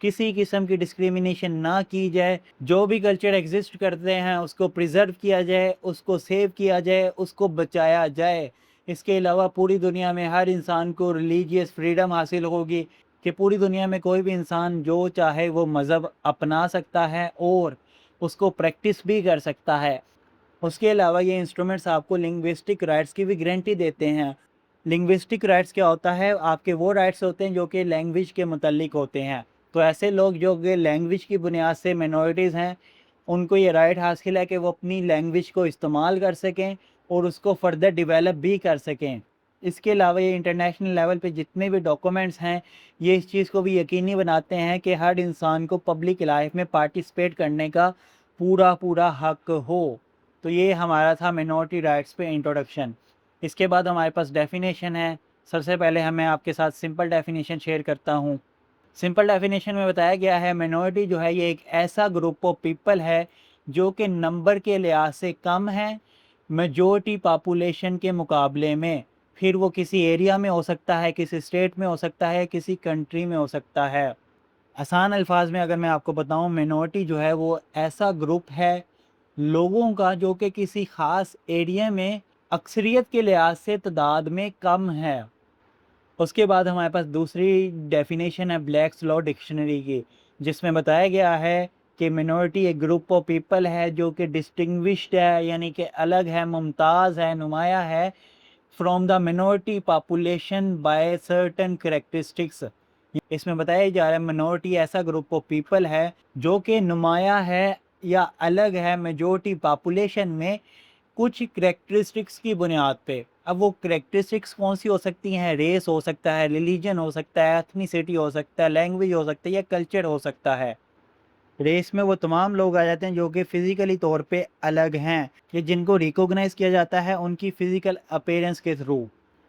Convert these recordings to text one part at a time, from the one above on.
کسی قسم کی ڈسکریمنیشن نہ کی جائے، جو بھی کلچر ایگزسٹ کرتے ہیں اس کو پریزرو کیا جائے، اس کو سیو کیا جائے، اس کو بچایا جائے۔ اس کے علاوہ پوری دنیا میں ہر انسان کو ریلیجیس فریڈم حاصل ہوگی کہ پوری دنیا میں کوئی بھی انسان جو چاہے وہ مذہب اپنا سکتا ہے اور اس کو پریکٹس بھی کر سکتا ہے۔ اس کے علاوہ یہ انسٹرومنٹس آپ کو لنگوسٹک رائٹس کی بھی گارنٹی دیتے ہیں۔ لنگوسٹک رائٹس کیا ہوتا ہے؟ آپ کے وہ رائٹس ہوتے ہیں جو کہ لینگویج کے متعلق ہوتے ہیں۔ تو ایسے لوگ جو کہ لینگویج کی بنیاد سے مینورٹیز ہیں، ان کو یہ رائٹ حاصل ہے کہ وہ اپنی لینگویج کو استعمال کر سکیں اور اس کو فردر ڈیولپ بھی کر سکیں۔ اس کے علاوہ یہ انٹرنیشنل لیول پہ جتنے بھی ڈاکومنٹس ہیں، یہ اس چیز کو بھی یقینی بناتے ہیں کہ ہر انسان کو پبلک لائف میں پارٹیسپیٹ کرنے کا پورا حق ہو۔ تو یہ ہمارا تھا مینورٹی رائٹس پہ انٹروڈکشن۔ اس کے بعد ہمارے پاس ڈیفینیشن ہے۔ سب سے پہلے میں آپ کے ساتھ سمپل ڈیفینیشن شیئر کرتا ہوں۔ سمپل ڈیفینیشن میں بتایا گیا ہے مینورٹی جو ہے یہ ایک ایسا گروپ آف پیپل ہے جو کہ نمبر کے لحاظ سے کم ہے میجورٹی پاپولیشن کے مقابلے میں۔ پھر وہ کسی ایریا میں ہو سکتا ہے، کسی اسٹیٹ میں ہو سکتا ہے، کسی کنٹری میں ہو سکتا ہے۔ آسان الفاظ میں اگر میں آپ کو بتاؤں، مینورٹی جو ہے وہ ایسا گروپ ہے لوگوں کا جو کہ کسی خاص ایریا میں اکثریت کے لحاظ سے تعداد میں کم ہے۔ اس کے بعد ہمارے پاس دوسری ڈیفینیشن ہے بلیکس لا ڈکشنری کی، جس میں بتایا گیا ہے کہ مینورٹی ایک گروپ آف پیپل ہے جو کہ ڈسٹنگوشڈ ہے، یعنی کہ الگ ہے، ممتاز ہے، نمایاں ہے from the minority population by certain characteristics. اس میں بتایا جا رہا ہے مینورٹی ایسا گروپ آف پیپل ہے جو کہ نمایاں ہے یا الگ ہے میجورٹی پاپولیشن میں کچھ کریکٹرسٹکس کی بنیاد پہ۔ اب وہ کریکٹرسٹکس کون سی ہو سکتی ہیں؟ ریس ہو سکتا ہے، ریلیجن ہو سکتا ہے، ایتھنیسٹی ہو سکتا ہے، لینگویج ہو سکتا ہے یا کلچر ہو سکتا ہے۔ ریس میں وہ تمام لوگ آ جاتے ہیں جو کہ فزیکلی طور پہ الگ ہیں یا جن کو ریکوگنائز کیا جاتا ہے ان کی فزیکل اپیرنس کے تھرو۔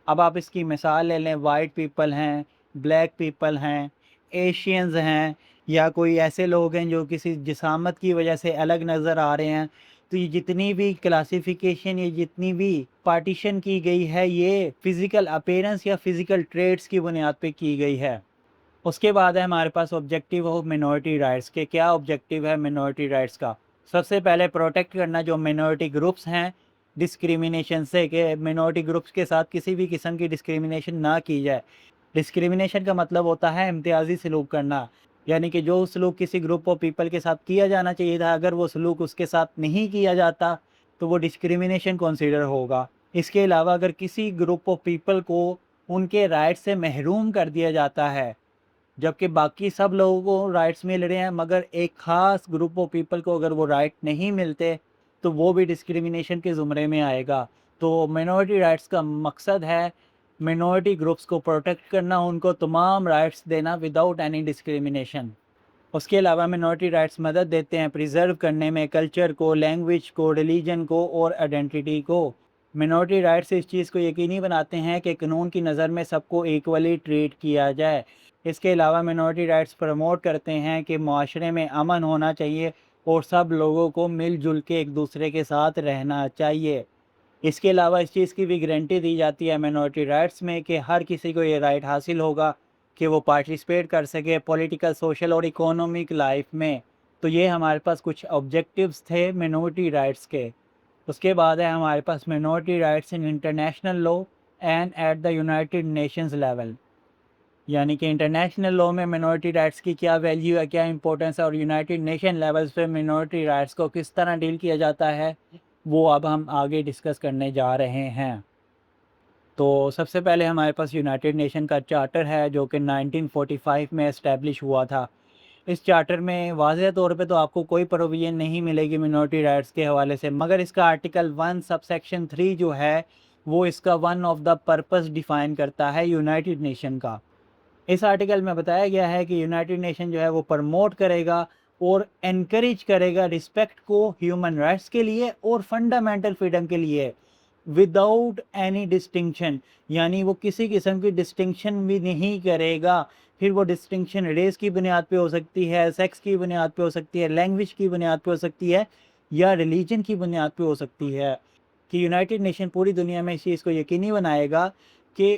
اب آپ اس کی مثال لے لیں، وائٹ پیپل ہیں، بلیک پیپل ہیں، ایشینز ہیں، یا کوئی ایسے لوگ ہیں جو کسی جسامت کی وجہ سے الگ نظر آ رہے ہیں۔ تو یہ جتنی بھی کلاسیفیکیشن، یہ جتنی بھی پارٹیشن کی گئی ہے، یہ فزیکل اپیرنس یا فزیکل ٹریٹس کی بنیاد پہ کی گئی ہے۔ اس کے بعد ہے ہمارے پاس آبجیکٹیو آف مینورٹی رائٹس کے۔ کیا آبجیکٹیو ہے مینورٹی رائٹس کا؟ سب سے پہلے پروٹیکٹ کرنا جو مینورٹی گروپس ہیں ڈسکریمنیشن سے، کہ مینورٹی گروپس کے ساتھ کسی بھی قسم کی ڈسکریمنیشن نہ کی جائے۔ ڈسکریمنیشن کا مطلب ہوتا ہے امتیازی سلوک کرنا، یعنی کہ جو سلوک کسی گروپ آف پیپل کے ساتھ کیا جانا چاہیے تھا، اگر وہ سلوک اس کے ساتھ نہیں کیا جاتا تو وہ ڈسکریمنیشن کنسیڈر ہوگا۔ اس کے علاوہ اگر کسی گروپ آف پیپل کو ان کے رائٹ سے محروم کر دیا جاتا ہے، جبکہ باقی سب لوگوں کو رائٹس مل رہے ہیں، مگر ایک خاص گروپ آف پیپل کو اگر وہ رائٹ نہیں ملتے تو وہ بھی ڈسکریمنیشن کے زمرے میں آئے گا۔ تو مینورٹی رائٹس کا مقصد ہے مینورٹی گروپس کو پروٹیکٹ کرنا، ان کو تمام رائٹس دینا وداؤٹ اینی ڈسکریمنیشن۔ اس کے علاوہ مینورٹی رائٹس مدد دیتے ہیں پریزرو کرنے میں کلچر کو، لینگویج کو، ریلیجن کو اور آئیڈینٹی کو۔ مینورٹی رائٹس اس چیز کو یقینی بناتے ہیں کہ قانون کی نظر میں سب کو ایکولی ٹریٹ کیا جائے۔ اس کے علاوہ مینورٹی رائٹس پروموٹ کرتے ہیں کہ معاشرے میں امن ہونا چاہیے اور سب لوگوں کو مل جل کے ایک دوسرے کے ساتھ رہنا چاہیے۔ اس کے علاوہ اس چیز کی بھی گارنٹی دی جاتی ہے مینورٹی رائٹس میں کہ ہر کسی کو یہ رائٹ حاصل ہوگا کہ وہ پارٹیسپیٹ کر سکے پولیٹیکل، سوشل اور اکونومک لائف میں۔ تو یہ ہمارے پاس کچھ آبجیکٹیوز تھے مینورٹی رائٹس کے۔ اس کے بعد ہے ہمارے پاس minority rights in international law and at the united nations level, یعنی کہ انٹرنیشنل لاء میں مینورٹی رائٹس کی کیا ویلیو ہے، کیا امپورٹنس ہے، اور یونائٹڈ نیشن لیولز پہ مینورٹی رائٹس کو کس طرح ڈیل کیا جاتا ہے، وہ اب ہم آگے ڈسکس کرنے جا رہے ہیں۔ تو سب سے پہلے ہمارے پاس یونائٹڈ نیشن کا چارٹر ہے جو کہ 1945 میں اسٹیبلش ہوا تھا۔ اس چارٹر میں واضح طور پہ تو آپ کو کوئی پروویژن نہیں ملے گی مینورٹی رائٹس کے حوالے سے، مگر اس کا آرٹیکل 1 سب سیکشن 3 جو ہے وہ اس کا one of the purpose define کرتا ہے یونائٹڈ نیشن کا۔ اس آرٹیکل میں بتایا گیا ہے کہ یونائٹڈ نیشن جو ہے وہ پرموٹ کرے گا اور انکریج کرے گا رسپیکٹ کو ہیومن رائٹس کے لیے اور فنڈامنٹل فریڈم کے لیے وداؤٹ اینی ڈسٹنکشن، یعنی وہ کسی قسم کی ڈسٹنکشن بھی نہیں کرے گا۔ پھر وہ ڈسٹنکشن ریس کی بنیاد پہ ہو سکتی ہے، سیکس کی بنیاد پہ ہو سکتی ہے، لینگویج کی بنیاد پہ ہو سکتی ہے یا ریلیجن کی بنیاد پہ ہو سکتی ہے، کہ یونائٹڈ نیشن پوری دنیا میں اس چیز کو یقینی بنائے گا کہ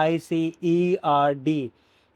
ICERD।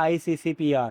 ICCPR।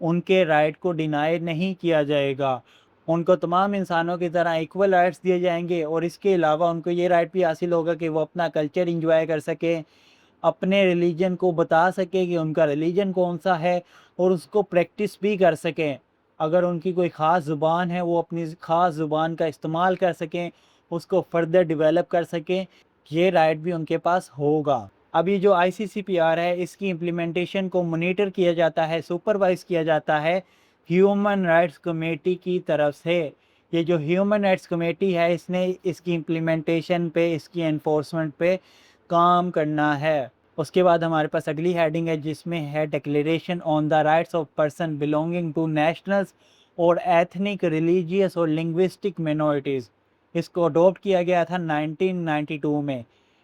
ان کے رائٹ کو ڈینائی نہیں کیا جائے گا، ان کو تمام انسانوں کی طرح ایکول رائٹس دیے جائیں گے، اور اس کے علاوہ ان کو یہ رائٹ بھی حاصل ہوگا کہ وہ اپنا کلچر انجوائے کر سکیں، اپنے ریلیجن کو بتا سکے کہ ان کا ریلیجن کون سا ہے، اور اس کو پریکٹس بھی کر سکیں۔ اگر ان کی کوئی خاص زبان ہے وہ اپنی خاص زبان کا استعمال کر سکیں، اس کو فردر ڈیولپ کر سکیں، یہ رائٹ بھی ان کے پاس ہوگا۔ اب یہ جو ICCPR ہے اس کی امپلیمنٹیشن کو مانیٹر کیا جاتا ہے، سپروائز کیا جاتا ہے ہیومن رائٹس کمیٹی کی طرف سے۔ یہ جو ہیومن رائٹس کمیٹی ہے اس نے اس کی امپلیمنٹیشن پہ، اس کی انفورسمنٹ پہ کام کرنا ہے۔ اس کے بعد ہمارے پاس اگلی ہیڈنگ ہے جس میں ہے declaration on the rights of person belonging to nationals اور ایتھنک، ریلیجیس اور لنگوسٹک مینورٹیز۔ اس کو اڈاپٹ کیا گیا تھا 1992 میں۔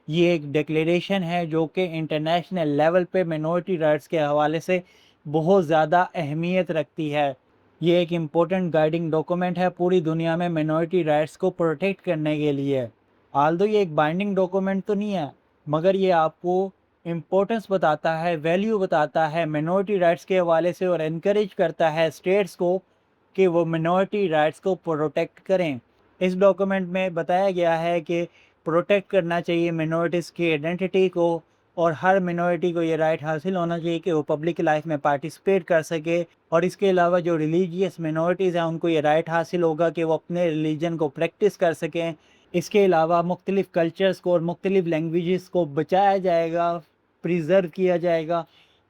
یہ ایک ڈکلیریشن ہے جو کہ انٹرنیشنل لیول پہ مینورٹی رائٹس کے حوالے سے بہت زیادہ اہمیت رکھتی ہے۔ یہ ایک امپورٹنٹ گائیڈنگ ڈاکومنٹ ہے پوری دنیا میں مینورٹی رائٹس کو پروٹیکٹ کرنے کے لیے۔ آلدو یہ ایک بائنڈنگ ڈاکومنٹ تو نہیں ہے، مگر یہ آپ کو امپورٹنس بتاتا ہے، ویلیو بتاتا ہے مینورٹی رائٹس کے حوالے سے، اور انکریج کرتا ہے اسٹیٹس کو کہ وہ مینورٹی رائٹس کو پروٹیکٹ کریں۔ اس ڈاکومنٹ میں بتایا گیا ہے کہ پروٹیکٹ کرنا چاہیے مینورٹیز کی آئیڈینٹی کو، اور ہر مینورٹی کو یہ رائٹ حاصل ہونا چاہیے کہ وہ پبلک لائف میں پارٹیسپیٹ کر سکے، اور اس کے علاوہ جو ریلیجیس مینورٹیز ہیں ان کو یہ رائٹ حاصل ہوگا کہ وہ اپنے ریلیجن کو پریکٹس کر سکیں۔ اس کے علاوہ مختلف کلچرز کو اور مختلف لینگویجز کو بچایا جائے گا، پریزرو کیا جائے گا،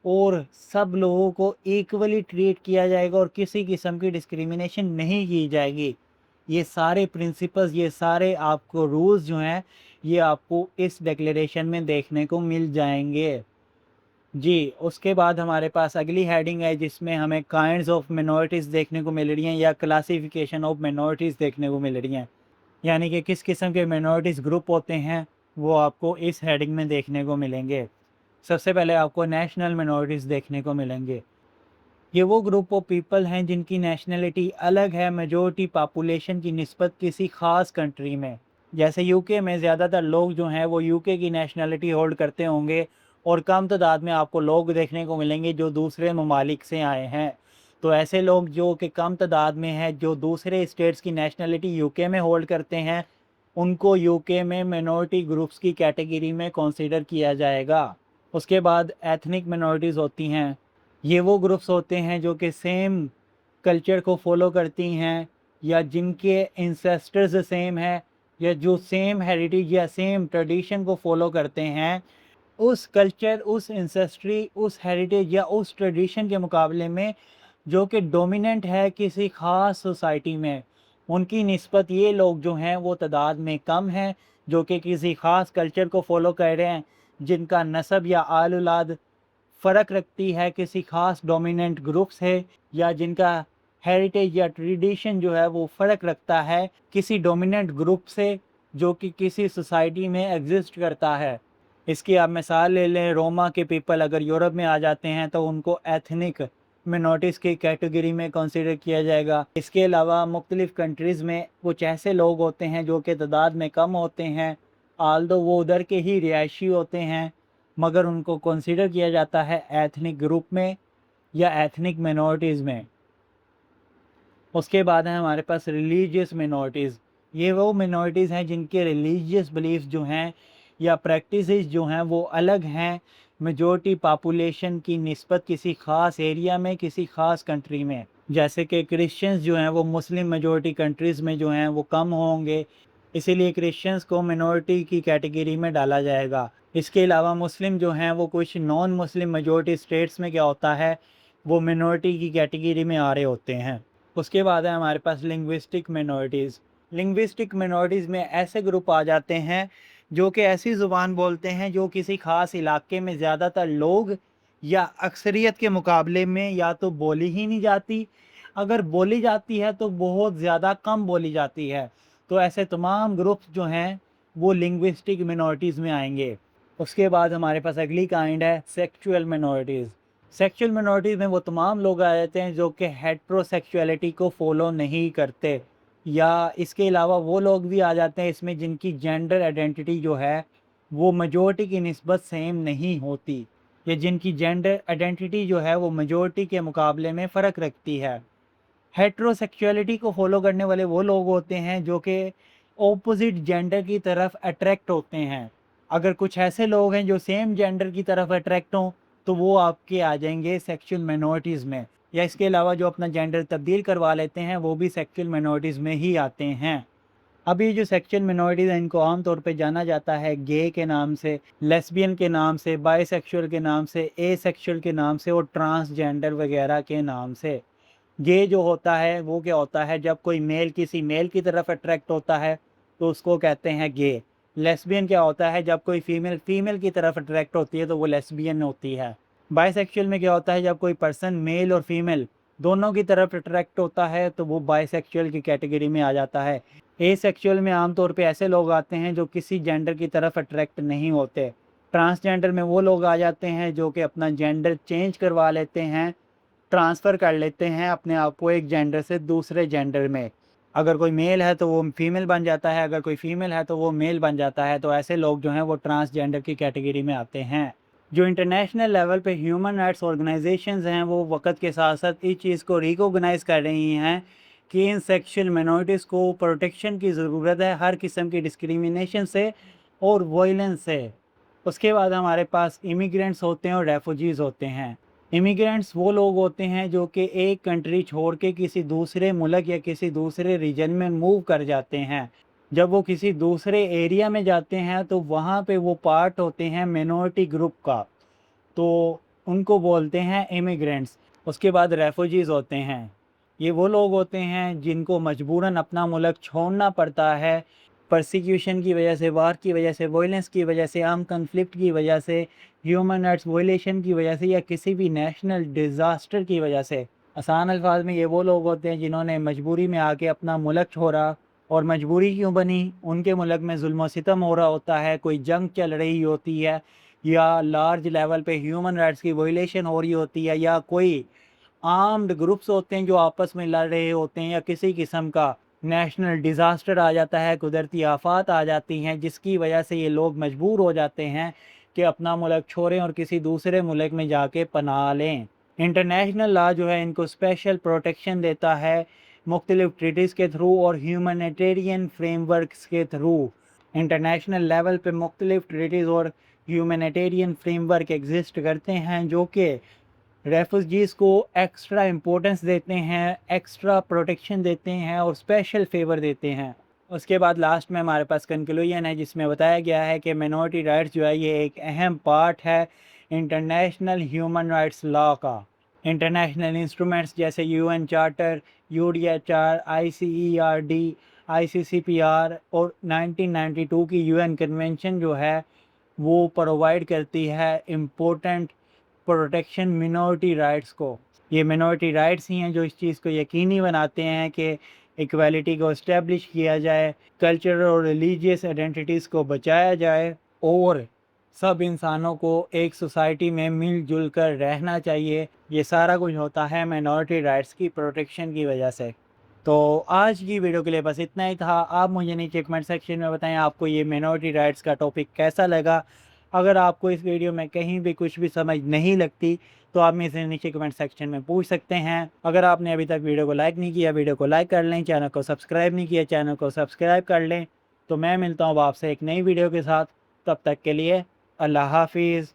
اور سب لوگوں کو ایکولی ٹریٹ کیا جائے گا، اور کسی قسم کی ڈسکریمنیشن نہیں کی جائے گی۔ یہ سارے پرنسپلز، یہ سارے آپ کو رولز جو ہیں یہ آپ کو اس ڈکلیریشن میں دیکھنے کو مل جائیں گے۔ جی، اس کے بعد ہمارے پاس اگلی ہیڈنگ ہے جس میں ہمیں کائنڈز آف مینورٹیز دیکھنے کو مل رہی ہیں، یا کلاسیفیکیشن آف مینورٹیز دیکھنے کو مل رہی ہیں، یعنی کہ کس قسم کے مینورٹیز گروپ ہوتے ہیں وہ آپ کو اس ہیڈنگ میں دیکھنے کو ملیں گے۔ سب سے پہلے آپ کو نیشنل مینورٹیز دیکھنے کو ملیں گے۔ یہ وہ گروپ آف پیپل ہیں جن کی نیشنلٹی الگ ہے میجورٹی پاپولیشن کی نسبت کسی خاص کنٹری میں۔ جیسے UK میں زیادہ تر لوگ جو ہیں وہ UK کی نیشنلٹی ہولڈ کرتے ہوں گے، اور کم تعداد میں آپ کو لوگ دیکھنے کو ملیں گے جو دوسرے ممالک سے آئے ہیں۔ تو ایسے لوگ جو کہ کم تعداد میں ہیں جو دوسرے اسٹیٹس کی نیشنلٹی UK میں ہولڈ کرتے ہیں، ان کو UK میں مینورٹی گروپس کی کیٹیگری میں کنسیڈر کیا جائے گا۔ اس کے بعد ایتھنک مینورٹیز ہوتی ہیں۔ یہ وہ گروپس ہوتے ہیں جو کہ سیم کلچر کو فالو کرتی ہیں، یا جن کے انسیسٹرز سیم ہیں، یا جو سیم ہیریٹیج یا سیم ٹریڈیشن کو فالو کرتے ہیں۔ اس کلچر، اس انسیسٹری، اس ہیریٹیج یا اس ٹریڈیشن کے مقابلے میں جو کہ ڈومیننٹ ہے کسی خاص سوسائٹی میں، ان کی نسبت یہ لوگ جو ہیں وہ تعداد میں کم ہیں، جو کہ کسی خاص کلچر کو فالو کر رہے ہیں، جن کا نسب یا آل اولاد فرق رکھتی ہے کسی خاص ڈومیننٹ گروپ سے، یا جن کا ہیریٹیج یا ٹریڈیشن جو ہے وہ فرق رکھتا ہے کسی ڈومیننٹ گروپ سے جو کہ کسی سوسائٹی میں ایگزسٹ کرتا ہے۔ اس کی آپ مثال لے لیں، روما کے پیپل اگر یورپ میں آ جاتے ہیں تو ان کو ایتھنک مینورٹیز کی کیٹیگری میں کنسیڈر کیا جائے گا۔ اس کے علاوہ مختلف کنٹریز میں کچھ ایسے لوگ ہوتے ہیں جو کہ تعداد میں کم ہوتے ہیں، آلدو وہ ادھر کے ہی رہائشی ہوتے ہیں، مگر ان کو کنسیڈر کیا جاتا ہے ایتھنک گروپ میں یا ایتھنک مینورٹیز میں۔ اس کے بعد ہیں ہمارے پاس ریلیجیس مینورٹیز۔ یہ وہ مینورٹیز ہیں جن کے ریلیجیس بلیفز جو ہیں یا پریکٹسز جو ہیں وہ الگ ہیں میجورٹی پاپولیشن کی نسبت کسی خاص ایریا میں، کسی خاص کنٹری میں۔ جیسے کہ کرسچنز جو ہیں وہ مسلم میجورٹی کنٹریز میں جو ہیں وہ کم ہوں گے، اسی لیے کرسچنز کو مینورٹی کی کیٹیگری میں ڈالا جائے گا۔ اس کے علاوہ مسلم جو ہیں وہ کچھ نان مسلم میجورٹی اسٹیٹس میں کیا ہوتا ہے، وہ مینورٹی کی کیٹیگری میں آ رہے ہوتے ہیں۔ اس کے بعد ہے ہمارے پاس لنگوسٹک مینورٹیز۔ لنگوسٹک مینورٹیز میں ایسے گروپ آ جاتے ہیں جو کہ ایسی زبان بولتے ہیں جو کسی خاص علاقے میں زیادہ تر لوگ یا اکثریت کے مقابلے میں یا تو بولی ہی نہیں جاتی، اگر بولی جاتی ہے تو بہت زیادہ کم بولی جاتی ہے۔ تو ایسے تمام گروپس جو ہیں وہ لنگوسٹک مینورٹیز میں آئیں گے۔ اس کے بعد ہمارے پاس اگلی کائنڈ ہے سیکچول مینورٹیز۔ سیکچول مینورٹیز میں وہ تمام لوگ آ جاتے ہیں جو کہ ہیٹرو سیکچولیٹی کو فالو نہیں کرتے، یا اس کے علاوہ وہ لوگ بھی آ جاتے ہیں اس میں جن کی جینڈر آئیڈینٹی جو ہے وہ میجورٹی کی نسبت سیم نہیں ہوتی۔ یا جن کی جینڈر آئیڈینٹی جو ہے وہ میجورٹی کے مقابلے میں فرق رکھتی ہے۔ ہیٹرو سیکچولیٹی کو فالو کرنے والے وہ لوگ ہوتے ہیں جو کہ اپوزٹ جینڈر کی طرف اٹریکٹ ہوتے ہیں۔ اگر کچھ ایسے لوگ ہیں جو سیم جینڈر کی طرف اٹریکٹ ہوں تو وہ آپ کے آ جائیں گے سیکشل مائنورٹیز میں، یا اس کے علاوہ جو اپنا جینڈر تبدیل کروا لیتے ہیں وہ بھی سیکشل مائنورٹیز میں ہی آتے ہیں۔ اب یہ جو سیکشل مائنورٹیز ہیں ان کو عام طور پہ جانا جاتا ہے گے کے نام سے، لیسبین کے نام سے، بائی سیکشول کے نام سے، اے سیکشول کے نام سے اور ٹرانس جینڈر وغیرہ کے نام سے۔ گے جو ہوتا ہے وہ کیا ہوتا ہے، جب کوئی میل کسی میل کی طرف اٹریکٹ ہوتا ہے تو اس کو کہتے ہیں گے۔ لیسبین کیا ہوتا ہے، جب کوئی فیمیل فیمیل کی طرف اٹریکٹ ہوتی ہے تو وہ لیسبین ہوتی ہے۔ بائی سیکشول میں کیا ہوتا ہے، جب کوئی پرسن میل اور فیمیل دونوں کی طرف اٹریکٹ ہوتا ہے تو وہ بائی سیکشول کی کیٹیگری میں آ جاتا ہے۔ اے سیکشول میں عام طور پہ ایسے لوگ آتے ہیں جو کسی جینڈر کی طرف اٹریکٹ نہیں ہوتے۔ ٹرانسجینڈر میں وہ لوگ آ جاتے ہیں جو کہ اپنا جینڈر چینج کروا لیتے ہیں، ٹرانسفر کر لیتے ہیں اپنے آپ کو ایک جینڈر سے دوسرے جینڈر میں۔ اگر کوئی میل ہے تو وہ فیمیل بن جاتا ہے، اگر کوئی فیمیل ہے تو وہ میل بن جاتا ہے، تو ایسے لوگ جو ہیں وہ ٹرانسجینڈر کی کیٹیگری میں آتے ہیں۔ جو انٹرنیشنل لیول پہ ہیومن رائٹس آرگنائزیشنز ہیں وہ وقت کے ساتھ ساتھ اس چیز کو ریکوگنائز کر رہی ہیں کہ ان سیکشل مائنورٹیز کو پروٹیکشن کی ضرورت ہے ہر قسم کی ڈسکریمنیشن سے اور وائلنس سے۔ اس کے بعد ہمارے پاس امیگرینٹس ہوتے ہیں اور ریفوجیز ہوتے ہیں۔ امیگرینٹس وہ لوگ ہوتے ہیں جو کہ ایک کنٹری چھوڑ کے کسی دوسرے ملک یا کسی دوسرے ریجن میں موو کر جاتے ہیں۔ جب وہ کسی دوسرے ایریا میں جاتے ہیں تو وہاں پہ وہ پارٹ ہوتے ہیں مینورٹی گروپ کا، تو ان کو بولتے ہیں امیگرینٹس۔ اس کے بعد ریفوجیز ہوتے ہیں، یہ وہ لوگ ہوتے ہیں جن کو مجبوراً اپنا ملک چھوڑنا پڑتا ہے، پرسیکیوشن کی وجہ سے، وار کی وجہ سے، وائلنس کی وجہ سے، آرم کنفلکٹ کی وجہ سے، ہیومن رائٹس وائلیشن کی وجہ سے، یا کسی بھی نیشنل ڈیزاسٹر کی وجہ سے۔ آسان الفاظ میں یہ وہ لوگ ہوتے ہیں جنہوں نے مجبوری میں آ کے اپنا ملک چھوڑا۔ اور مجبوری کیوں بنی؟ ان کے ملک میں ظلم و ستم ہو رہا ہوتا ہے، کوئی جنگ چل رہی ہوتی ہے، یا لارج لیول پہ ہیومن رائٹس کی وائلیشن ہو رہی ہوتی ہے، یا کوئی آرمڈ گروپس ہوتے ہیں جو آپس میں لڑ رہے ہوتے ہیں، یا کسی قسم کا نیشنل ڈیزاسٹر آ جاتا ہے، قدرتی آفات آ جاتی ہیں جس کی وجہ سے یہ لوگ مجبور ہو جاتے ہیں کہ اپنا ملک چھوڑیں اور کسی دوسرے ملک میں جا کے پناہ لیں۔ انٹرنیشنل لا جو ہے ان کو اسپیشل پروٹیکشن دیتا ہے مختلف ٹریٹیز کے تھرو اور ہیومینیٹیرین فریم ورکس کے تھرو۔ انٹرنیشنل لیول پہ مختلف ٹریٹیز اور ہیومینیٹیرین فریم ورک ایگزسٹ کرتے ہیں جو کہ ریفوجیز کو ایکسٹرا امپورٹنس دیتے ہیں، ایکسٹرا پروٹیکشن دیتے ہیں اور اسپیشل فیور دیتے ہیں۔ اس کے بعد لاسٹ میں ہمارے پاس کنکلوژن ہے جس میں بتایا گیا ہے کہ مائنورٹی رائٹس جو ہے یہ ایک اہم پارٹ ہے انٹرنیشنل ہیومن رائٹس لا کا۔ انٹرنیشنل انسٹرومنٹس جیسے U N charter, U D H R, I C E R D, I C C P R اور 1992 کی یو این کنونشن جو ہے وہ پرووائڈ کرتی ہے امپورٹنٹ پروٹیکشن منورٹی رائٹس کو۔ یہ منورٹی رائٹس ہی ہیں جو اس چیز کو یقینی بناتے ہیں کہ ایکویلٹی کو اسٹیبلش کیا جائے، کلچرل اور ریلیجیس آئیڈینٹیٹیز کو بچایا جائے، اور سب انسانوں کو ایک سوسائٹی میں مل جل کر رہنا چاہیے۔ یہ سارا کچھ ہوتا ہے مائنورٹی رائٹس کی پروٹیکشن کی وجہ سے۔ تو آج کی ویڈیو کے لیے بس اتنا ہی تھا۔ آپ مجھے نیچے کمنٹ سیکشن میں بتائیں آپ کو یہ مائنورٹی رائٹس کا ٹاپک کیسا لگا۔ اگر آپ کو اس ویڈیو میں کہیں بھی کچھ بھی سمجھ نہیں لگتی تو آپ مجھ سے نیچے کمنٹ سیکشن میں پوچھ سکتے ہیں۔ اگر آپ نے ابھی تک ویڈیو کو لائک نہیں کیا، ویڈیو کو لائک کر لیں، چینل کو سبسکرائب نہیں کیا، چینل کو سبسکرائب کر لیں۔ تو میں ملتا ہوں آپ سے ایک نئی ویڈیو کے ساتھ، تب تک کے لیے اللہ حافظ۔